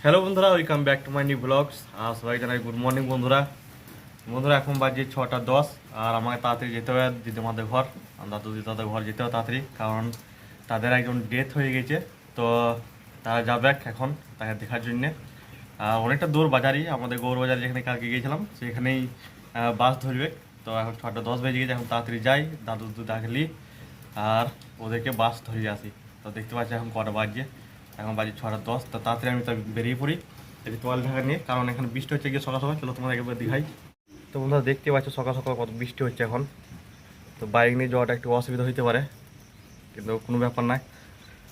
Hello বন্ধুরা, welcome back to my new blogs. আর সবাই জানাই গুড মর্নিং বন্ধুরা। বন্ধুরা এখন বাজে 6টা 10, আর আমাকে তাড়াতাড়ি যেতে হবে দিদিমাদের ঘর, দাদু দিদাদের ঘর যেতে হবে তাড়াতাড়ি, কারণ তাদের একজন ডেথ হয়ে গেছে। তো তারা যাবে এখন তাকে দেখার জন্যে। অনেকটা দূর বাজারই, আমাদের গৌরবাজারে যেখানে কালকে গিয়েছিলাম সেখানেই বাস ধরবে। তো এখন 6টা 10 বেজে গেছে, এখন তাড়াতাড়ি যাই দাদু দাদু আর ওদেরকে বাস ধরিয়ে আসি। তো দেখতে পাচ্ছি এখন কটা বাজছে, এখন বাজে 6টা 10। তো তাড়াতাড়ি আমি তো বেরিয়ে পড়ি এই তোয়াল ঢাকা নিয়ে, কারণ এখানে বৃষ্টি হচ্ছে গিয়ে সকাল সকাল। চলো তোমাদের একবার দেখাই। তো বন্ধুরা দেখতে পাচ্ছ সকাল সকাল কত বৃষ্টি হচ্ছে এখন। তো বাইক নিয়ে যাওয়াটা একটু অসুবিধা হতে পারে, কিন্তু কোনো ব্যাপার নয়,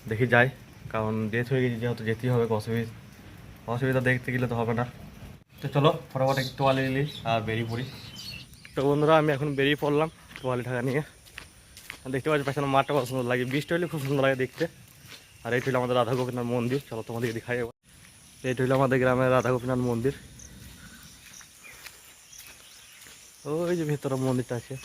দেখি যাই, কারণ ডেথ হয়ে গেছে যেহেতু যেতেই হবে। অসুবিধা দেখতে গেলে তো হবে না। তো চলো ফটাফট একটু তোয়ালে নিই আর বেরিয়ে পড়ি। তো বন্ধুরা আমি এখন বেরিয়ে পড়লাম তোয়ালে ঢাকা নিয়ে। দেখতে পাচ্ছি পেছনে মাঠটা কত সুন্দর লাগে, বৃষ্টি হলে খুব সুন্দর লাগে দেখতে। আর এইটা হলো আমাদের রাধা গোপীনাথ মন্দির। চলো তোমাদেরকে দেখাই। এইটা হলো আমাদের গ্রামের রাধা গোপীনাথ মন্দির। ওই যে ভেতরে মন্দিরটা আছে,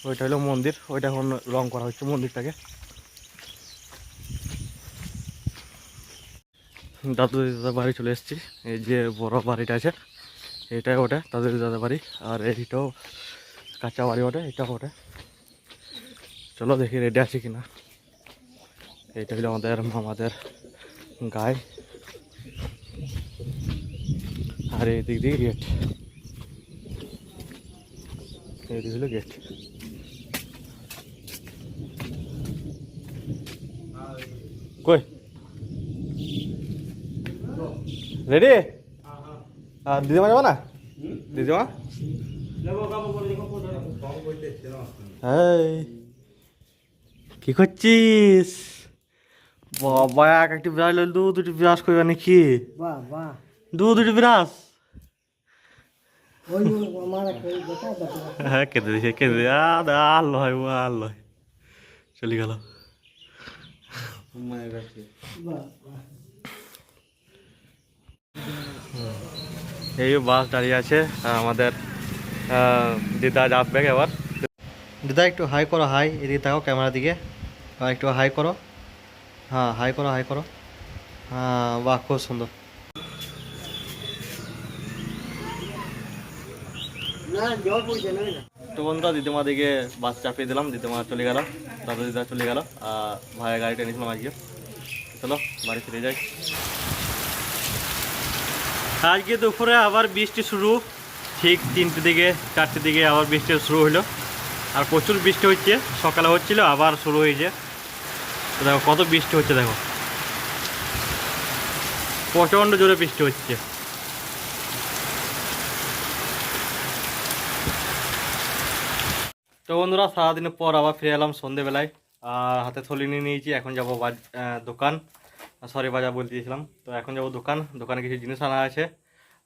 ওইটা হলো মন্দির। ওইটা এখন রং করা হচ্ছে মন্দিরটাকে। দাদু দাদা বাড়ি চলে এসেছি। এই যে বড় বাড়িটা আছে এটাই ওটা দাদু দাদা বাড়ি, আর এইটাও কাঁচা বাড়ি ওটা, এটাও ওটা। চলো দেখি রেডি আছে কিনা। এইটা হলো আমাদের মামাদের গায়ে, আর এই দিক দিয়ে গেট, এই হলো গেট। কই রেডি? আর দিদিমা যাবো না? দিদিমা কি করছিস? বাবা এক একটি বিরাজ লইল, দুটি বিরাজ করবে নাকি? দুটি বিরাজ। হ্যাঁ কেঁদে দিছে, কেঁদে আর লয় ও আর লয়, চলে গেল। এই বাস দাঁড়িয়ে আছে, আমাদের দিদা যাবে এবার। দিদা একটু হাই করো, হাই এদিকে তাকাও ক্যামেরার দিকে, আর একটু হাই করো। হ্যাঁ হাই করো, হাই করো। হ্যাঁ বাহ, খুব সুন্দর। তো বন্ধুরা দিদিমা দিকে বাস চাপিয়ে দিলাম, দিদিমা চলে গেল, দাদা দিদা চলে গেল, আর ভাইয়ের গাড়িটা নিয়েছিলাম আজকে। চলো বাড়ি ফিরে যাই। আজকে দুপুরে আবার বৃষ্টি শুরু, ঠিক 3টে দিকে 4টের দিকে আবার বৃষ্টি শুরু হলো, আর প্রচুর বৃষ্টি হচ্ছে। সকালে হচ্ছিল আবার শুরু হয়েছে। তো দেখো কত বৃষ্টি হচ্ছে, দেখো প্রচণ্ড জোরে বৃষ্টি হচ্ছে। তো বন্ধুরা সারাদিনের পর আবার ফিরে এলাম সন্ধেবেলায়, আর হাতে থলি নিয়ে নিয়েছি। এখন যাবো দোকান, সরি বাজার বলতে দিয়েছিলাম। তো এখন যাবো দোকানে কিছু জিনিস আনা আছে,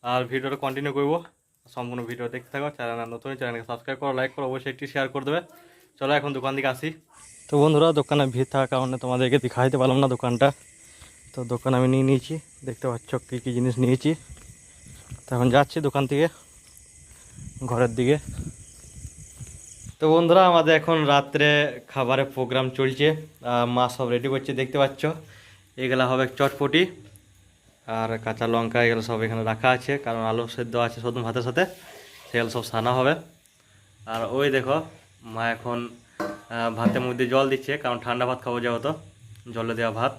আর ভিডিওটা কন্টিনিউ করবো। সম্পূর্ণ ভিডিও দেখতে থাকো। চ্যানেল নতুন, চ্যানেলকে সাবস্ক্রাইব করো, লাইক করো, অবশ্যই একটি শেয়ার করে দেবে। চলো এখন দোকান দিকে আসি। তো বন্ধুরা দোকানে ভিড় থাকার কারণে তোমাদেরকে দেখাইতে পারলাম না দোকানটা। তো দোকান আমি নিয়ে নিয়েছি, দেখতে পাচ্ছ কী কী জিনিস নিয়েছি। তো এখন যাচ্ছি দোকান থেকে ঘরের দিকে। তো বন্ধুরা আমাদের এখন রাত্রে খাবারের প্রোগ্রাম চলছে, মা সব রেডি করছে দেখতে পাচ্ছ। এগুলো হবে চটপটি আর কাঁচা লঙ্কা, এগুলো সব এখানে রাখা আছে, কারণ আলু সেদ্ধ আছে শুধু ভাতের সাথে, সেগুলো সব সানা হবে। আর ওই দেখো মা এখন ভাতের মধ্যে জল দিচ্ছে, কারণ ঠান্ডা ভাত খাবো যেহেতু, জলে দেওয়া ভাত।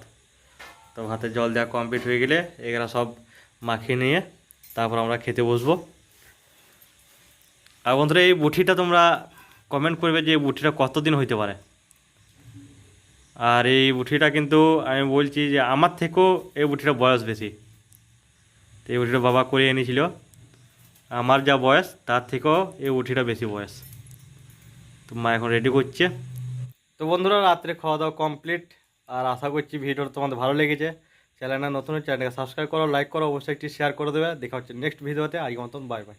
তো ভাতে জল দেওয়া কমপ্লিট হয়ে গেলে এগুলো সব মাখিয়ে নিয়ে তারপর আমরা খেতে বসবো। আর বন্ধুরা এই বুটিটা তোমরা কমেন্ট করবে যে এই বুটিটা কতদিন হইতে পারে। আর এই বুটিটা কিন্তু আমি বলছি যে আমার থেকেও এই বুটিটা বয়স বেশি। তো এই বুটিটা বাবা করে এনেছিল, আমার যা বয়স তার থেকেও এই বুটিটা বেশি বয়স। তো মা এখন রেডি করছে। তো বন্ধুরা রাত্রে খাওয়া দাওয়া কমপ্লিট, আর আশা করছি ভিডিওটা তোমাদের ভালো লেগেছে। চ্যানেলটা নতুন, চ্যানেলকে সাবস্ক্রাইব করো, লাইক করো, অবশ্যই একটি শেয়ার করে দেবে। দেখা হচ্ছে নেক্সট ভিডিওতে। আজকের মতন বাই বাই।